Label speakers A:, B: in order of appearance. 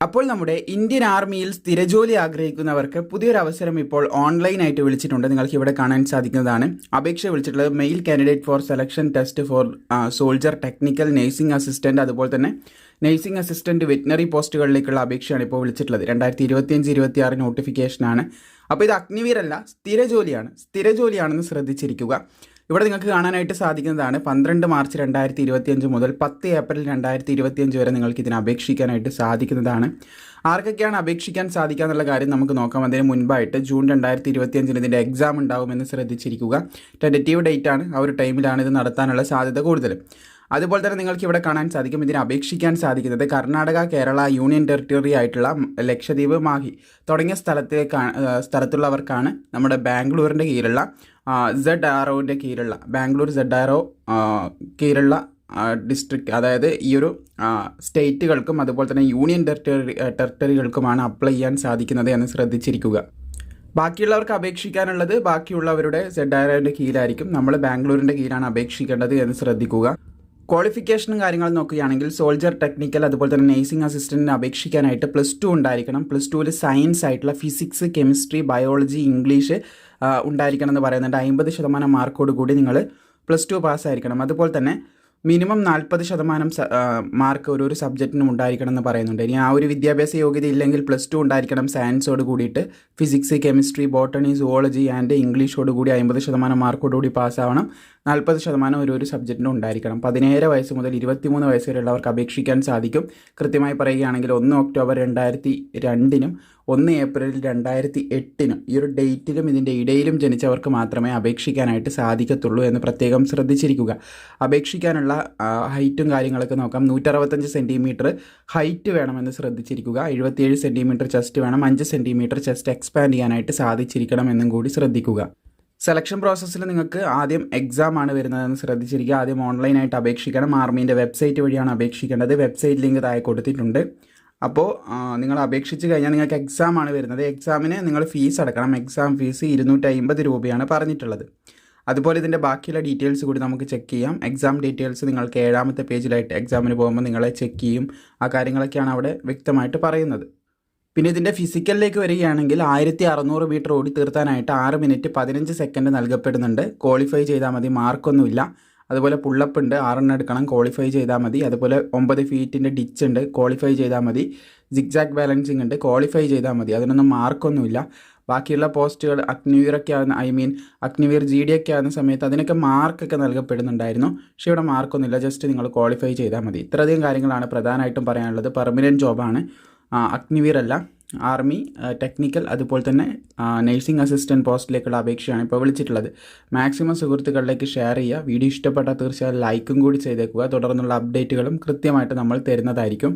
A: അപ്പോൾ നമ്മുടെ ഇന്ത്യൻ ആർമിയിൽ സ്ഥിരജോലി ആഗ്രഹിക്കുന്നവർക്ക് പുതിയൊരു അവസരം ഇപ്പോൾ ഓൺലൈനായിട്ട് വിളിച്ചിട്ടുണ്ട്. നിങ്ങൾക്ക് ഇവിടെ കാണാൻ സാധിക്കുന്നതാണ്. അപേക്ഷ വിളിച്ചിട്ടുള്ളത് male candidate for selection test for soldier technical nursing assistant, അതുപോലെ തന്നെ നഴ്സിംഗ് അസിസ്റ്റന്റ് വെറ്റിനറി പോസ്റ്റുകളിലേക്കുള്ള അപേക്ഷയാണ് ഇപ്പോൾ വിളിച്ചിട്ടുള്ളത്. 2025-26 നോട്ടിഫിക്കേഷനാണ്. അപ്പോൾ ഇത് അഗ്നിവീരല്ല, സ്ഥിരജോലിയാണെന്ന് ശ്രദ്ധിച്ചിരിക്കുക. ഇവിടെ നിങ്ങൾക്ക് കാണാനായിട്ട് സാധിക്കുന്നതാണ് 12 മാർച്ച് 2025 മുതൽ 10 ഏപ്രിൽ 2025 വരെ നിങ്ങൾക്ക് ഇതിന് അപേക്ഷിക്കാനായിട്ട് സാധിക്കുന്നതാണ്. ആർക്കൊക്കെയാണ് അപേക്ഷിക്കാൻ സാധിക്കുക എന്നുള്ള കാര്യം നമുക്ക് നോക്കാം. അതിന് മുൻപായിട്ട് ജൂൺ 2025 ഇതിൻ്റെ എക്സാം ഉണ്ടാകുമെന്ന് ശ്രദ്ധിച്ചിരിക്കുക. ടെൻറ്റേറ്റീവ് ഡേറ്റ് ആണ്, ആ ഒരു ടൈമിലാണ് ഇത് നടത്താനുള്ള സാധ്യത കൂടുതൽ. അതുപോലെ തന്നെ നിങ്ങൾക്ക് ഇവിടെ കാണാൻ സാധിക്കും ഇതിന് അപേക്ഷിക്കാൻ സാധിക്കുന്നത് കർണാടക, കേരള, യൂണിയൻ ടെറിട്ടറി ആയിട്ടുള്ള ലക്ഷദ്വീപ്, മാഹി തുടങ്ങിയ സ്ഥലത്തുള്ളവർക്കാണ് നമ്മുടെ ബാംഗ്ലൂരിൻ്റെ കീഴിലുള്ള ZROൻ്റെ കീഴിലുള്ള ബാംഗ്ലൂർ ZRO കീഴിലുള്ള ഡിസ്ട്രിക്ട്, അതായത് ഈ ഒരു സ്റ്റേറ്റുകൾക്കും അതുപോലെ തന്നെ യൂണിയൻ ടെറിട്ടറികൾക്കുമാണ് അപ്ലൈ ചെയ്യാൻ സാധിക്കുന്നത് എന്ന് ശ്രദ്ധിച്ചിരിക്കുക. ബാക്കിയുള്ളവർക്ക് അപേക്ഷിക്കാനുള്ളത് ബാക്കിയുള്ളവരുടെ ZROൻ്റെ കീഴിലായിരിക്കും. നമ്മൾ ബാംഗ്ലൂരിൻ്റെ കീഴിലാണ് അപേക്ഷിക്കേണ്ടത് എന്ന് ശ്രദ്ധിക്കുക. ക്വാളിഫിക്കേഷനും കാര്യങ്ങളും നോക്കുകയാണെങ്കിൽ സോൾജർ ടെക്നിക്കൽ അതുപോലെ തന്നെ നഴ്സിംഗ് അസിസ്റ്റൻറ്റിന് അപേക്ഷിക്കാനായിട്ട് +2 ഉണ്ടായിരിക്കണം. +2ൽ സയൻസ് ആയിട്ടുള്ള ഫിസിക്സ്, കെമിസ്ട്രി, ബയോളജി, ഇംഗ്ലീഷ് ഉണ്ടായിരിക്കണം എന്ന് പറയുന്നുണ്ട്. 50% മാർക്കോട് കൂടി നിങ്ങൾ +2 പാസ്സായിരിക്കണം. അതുപോലെ തന്നെ മിനിമം 40% മാർക്ക് ഒരു സബ്ജക്റ്റിനും ഉണ്ടായിരിക്കണം എന്ന് പറയുന്നുണ്ട്. ഇനി ആ ഒരു വിദ്യാഭ്യാസ യോഗ്യത ഇല്ലെങ്കിൽ +2 ഉണ്ടായിരിക്കണം സയൻസോട് കൂടിയിട്ട്. Physics, chemistry, botany, zoology and ഇംഗ്ലീഷോട് കൂടി 50% മാർക്കോട് കൂടി പാസ്സാവണം. 40% ഒരു സബ്ജക്റ്റിനും ഉണ്ടായിരിക്കണം. 17 വയസ്സ് മുതൽ 23 വയസ്സ് വരെയുള്ളവർക്ക് അപേക്ഷിക്കാൻ സാധിക്കും. കൃത്യമായി പറയുകയാണെങ്കിൽ 1 ഒക്ടോബർ 2002 1 ഏപ്രിൽ 2008 ഈ ഒരു ഡേറ്റിലും ഇതിൻ്റെ ഇടയിലും ജനിച്ചവർക്ക് മാത്രമേ അപേക്ഷിക്കാനായിട്ട് സാധിക്കത്തുള്ളൂ എന്ന് പ്രത്യേകം ശ്രദ്ധിച്ചിരിക്കുക. അപേക്ഷിക്കാനുള്ള ഹൈറ്റും കാര്യങ്ങളൊക്കെ നോക്കാം. 165 സെൻറ്റിമീറ്റർ ഹൈറ്റ് വേണമെന്ന് ശ്രദ്ധിച്ചിരിക്കുക. 77 സെൻറ്റിമീറ്റർ ചെസ്റ്റ് വേണം. 5 സെൻറ്റിമീറ്റർ ചെസ്റ്റ് എക്സ്പാൻഡ് ചെയ്യാനായിട്ട് സാധിച്ചിരിക്കണം എന്നും കൂടി ശ്രദ്ധിക്കുക. സെലക്ഷൻ പ്രോസസ്സിൽ നിങ്ങൾക്ക് ആദ്യം എക്സാം ആണ് വരുന്നതെന്ന് ശ്രദ്ധിച്ചിരിക്കുക. ആദ്യം ഓൺലൈനായിട്ട് അപേക്ഷിക്കണം. ആർമീൻ്റെ വെബ്സൈറ്റ് വഴിയാണ് അപേക്ഷിക്കേണ്ടത്. വെബ്സൈറ്റ് ലിങ്ക് താഴെ കൊടുത്തിട്ടുണ്ട്. അപ്പോൾ നിങ്ങൾ അപേക്ഷിച്ച് കഴിഞ്ഞാൽ നിങ്ങൾക്ക് എക്സാം ആണ് വരുന്നത്. എക്സാമിന് നിങ്ങൾ ഫീസ് അടക്കണം. എക്സാം ഫീസ് 250 രൂപയാണ് പറഞ്ഞിട്ടുള്ളത്. അതുപോലെ ഇതിൻ്റെ ബാക്കിയുള്ള ഡീറ്റെയിൽസ് കൂടി നമുക്ക് ചെക്ക് ചെയ്യാം. എക്സാം ഡീറ്റെയിൽസ് നിങ്ങൾക്ക് 7ാമത്തെ പേജിലായിട്ട് എക്സാമിന് പോകുമ്പോൾ നിങ്ങളെ ചെക്ക് ചെയ്യും. ആ കാര്യങ്ങളൊക്കെയാണ് അവിടെ വ്യക്തമായിട്ട് പറയുന്നത്. പിന്നെ ഇതിൻ്റെ ഫിസിക്കലിലേക്ക് വരികയാണെങ്കിൽ 1600 മീറ്റർ ഓടി തീർത്താനായിട്ട് 6 മിനിറ്റ് 15 സെക്കൻഡ് നൽകപ്പെടുന്നുണ്ട്. ക്വാളിഫൈ ചെയ്താൽ മതി, മാർക്കൊന്നുമില്ല. അതുപോലെ പുള്ളപ്പ് ഉണ്ട്, 6 എടുക്കണം, ക്വാളിഫൈ ചെയ്താൽ മതി. അതുപോലെ 9 ഫീറ്റിൻ്റെ ഡിച്ച് ഉണ്ട്, ക്വാളിഫൈ ചെയ്താൽ മതി. സിഗ്സാഗ് ബാലൻസിങ് ഉണ്ട്, ക്വാളിഫൈ ചെയ്താൽ മതി. അതിനൊന്നും മാർക്കൊന്നുമില്ല. ബാക്കിയുള്ള പോസ്റ്റുകൾ അഗ്നിവീറൊക്കെ അഗ്നിവീർ GD ഒക്കെ ആകുന്ന സമയത്ത് അതിനൊക്കെ മാർക്കൊക്കെ നൽകപ്പെടുന്നുണ്ടായിരുന്നു. പക്ഷേ ഇവിടെ മാർക്കൊന്നുമില്ല, ജസ്റ്റ് നിങ്ങൾ ക്വാളിഫൈ ചെയ്താൽ മതി. ഇത്രയധികം കാര്യങ്ങളാണ് പ്രധാനമായിട്ടും പറയാനുള്ളത്. പെർമനൻറ്റ് ജോബാണ്, അഗ്നിവീർ അല്ല. ആർമി ടെക്നിക്കൽ അതുപോലെ തന്നെ നഴ്സിംഗ് അസിസ്റ്റൻറ്റ് പോസ്റ്റിലേക്കുള്ള അപേക്ഷയാണ് ഇപ്പോൾ വിളിച്ചിട്ടുള്ളത്. മാക്സിമം സുഹൃത്തുക്കളിലേക്ക് ഷെയർ ചെയ്യുക. വീഡിയോ ഇഷ്ടപ്പെട്ടാൽ തീർച്ചയായും ലൈക്കും കൂടി ചെയ്തേക്കുക. തുടർന്നുള്ള അപ്ഡേറ്റുകളും കൃത്യമായിട്ട് നമ്മൾ തരുന്നതായിരിക്കും.